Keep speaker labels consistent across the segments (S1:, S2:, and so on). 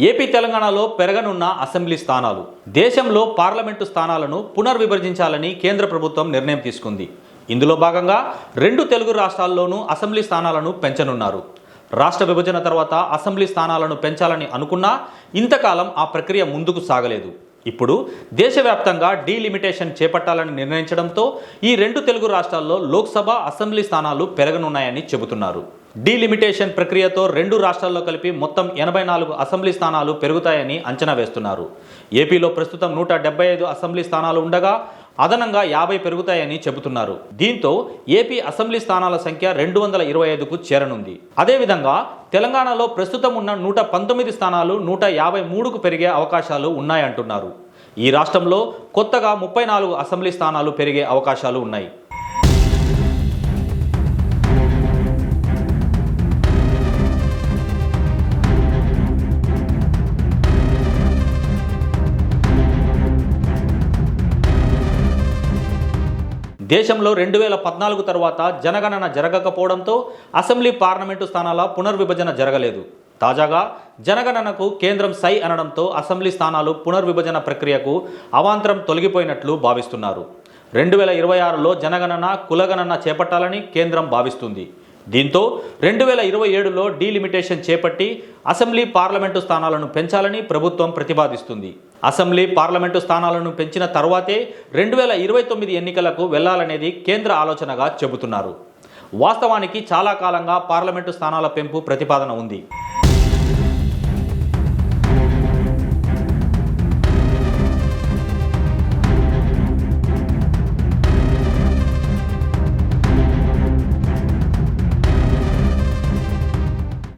S1: AP తెలంగాణలో పెరగనున్న assembly స్థానాలు. దేశంలో పార్లమెంటు స్థానాలను పునర్విభజించాలని కేంద్ర ప్రభుత్వం నిర్ణయం తీసుకుంది. ఇందులో భాగంగా 2 తెలుగు రాష్ట్రాల్లోనూ అసెంబ్లీ స్థానాలను పెంచనున్నారు. రాష్ట్ర విభజన తర్వాత అసెంబ్లీ స్థానాలను పెంచాలని అనుకున్నా ఇంతకాలం ఆ ప్రక్రియ ముందుకు సాగలేదు. ఇప్పుడు దేశవ్యాప్తంగా డీలిమిటేషన్ చేపట్టాలని నిర్ణయించడంతో ఈ 2 తెలుగు రాష్ట్రాల్లో లోక్సభ, అసెంబ్లీ స్థానాలు పెరగనున్నాయని చెబుతున్నారు. డీలిమిటేషన్ ప్రక్రియతో 2 రాష్ట్రాల్లో కలిపి మొత్తం 84 అసెంబ్లీ స్థానాలు పెరుగుతాయని అంచనా వేస్తున్నారు. ఏపీలో ప్రస్తుతం 175 అసెంబ్లీ స్థానాలు ఉండగా అదనంగా 50 పెరుగుతాయని చెబుతున్నారు. దీంతో ఏపీ అసెంబ్లీ స్థానాల సంఖ్య 225కు చేరనుంది. అదేవిధంగా తెలంగాణలో ప్రస్తుతం ఉన్న 119 స్థానాలు 153కు పెరిగే అవకాశాలు ఉన్నాయంటున్నారు. ఈ రాష్ట్రంలో కొత్తగా 34 అసెంబ్లీ స్థానాలు పెరిగే అవకాశాలు ఉన్నాయి. దేశంలో 2014 తర్వాత జనగణన జరగకపోవడంతో అసెంబ్లీ, పార్లమెంటు స్థానాల పునర్విభజన జరగలేదు. తాజాగా జనగణనకు కేంద్రం సై అనడంతో అసెంబ్లీ స్థానాలు పునర్విభజన ప్రక్రియకు అవాంతరం తొలగిపోయినట్లు భావిస్తున్నారు. 2026లో జనగణన, కులగణన చేపట్టాలని కేంద్రం భావిస్తుంది. దీంతో 2027లో డీలిమిటేషన్ చేపట్టి అసెంబ్లీ, పార్లమెంటు స్థానాలను పెంచాలని ప్రభుత్వం ప్రతిపాదిస్తుంది. అసెంబ్లీ, పార్లమెంటు స్థానాలను పెంచిన తర్వాతే 2029 ఎన్నికలకు వెళ్లాలనేది కేంద్ర ఆలోచనగా చెబుతున్నారు. వాస్తవానికి చాలా కాలంగా పార్లమెంటు స్థానాల పెంపు ప్రతిపాదన ఉంది.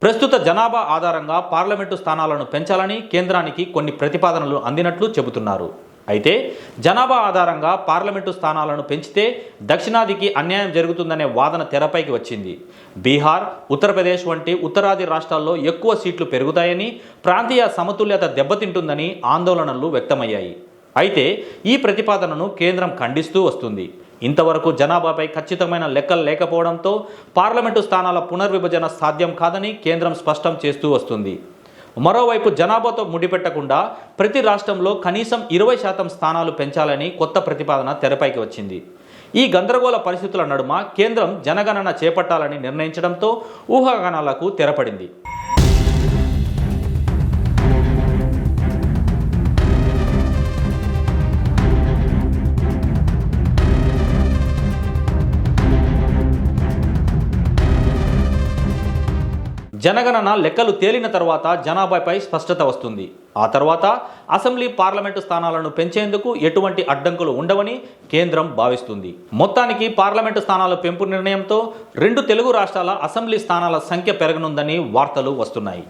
S1: ప్రస్తుత జనాభా ఆధారంగా పార్లమెంటు స్థానాలను పెంచాలని కేంద్రానికి కొన్ని ప్రతిపాదనలు అందినట్లు చెబుతున్నారు. అయితే జనాభా ఆధారంగా పార్లమెంటు స్థానాలను పెంచితే దక్షిణాదికి అన్యాయం జరుగుతుందనే వాదన తెరపైకి వచ్చింది. బీహార్, ఉత్తరప్రదేశ్ వంటి ఉత్తరాది రాష్ట్రాల్లో ఎక్కువ సీట్లు పెరుగుతాయని, ప్రాంతీయ సమతుల్యత దెబ్బతింటుందని ఆందోళనలు వ్యక్తమయ్యాయి. అయితే ఈ ప్రతిపాదనను కేంద్రం ఖండిస్తూ వస్తుంది. ఇంతవరకు జనాభాపై ఖచ్చితమైన లెక్కలు లేకపోవడంతో పార్లమెంటు స్థానాల పునర్విభజన సాధ్యం కాదని కేంద్రం స్పష్టం చేస్తూ వస్తుంది. మరోవైపు జనాభాతో ముడిపెట్టకుండా ప్రతి రాష్ట్రంలో కనీసం 20% స్థానాలు పెంచాలని కొత్త ప్రతిపాదన తెరపైకి వచ్చింది. ఈ గందరగోళ పరిస్థితుల నడుమ కేంద్రం జనగణన చేపట్టాలని నిర్ణయించడంతో ఊహాగానాలకు తెరపడింది. జనగణన లెక్కలు తేలిన తర్వాత జనాభాపై స్పష్టత వస్తుంది. ఆ తర్వాత అసెంబ్లీ, పార్లమెంటు స్థానాలను పెంచేందుకు ఎటువంటి అడ్డంకులు ఉండవని కేంద్రం భావిస్తుంది. మొత్తానికి పార్లమెంటు స్థానాల పెంపు నిర్ణయంతో 2 తెలుగు రాష్ట్రాల అసెంబ్లీ స్థానాల సంఖ్య పెరగనుందని వార్తలు వస్తున్నాయి.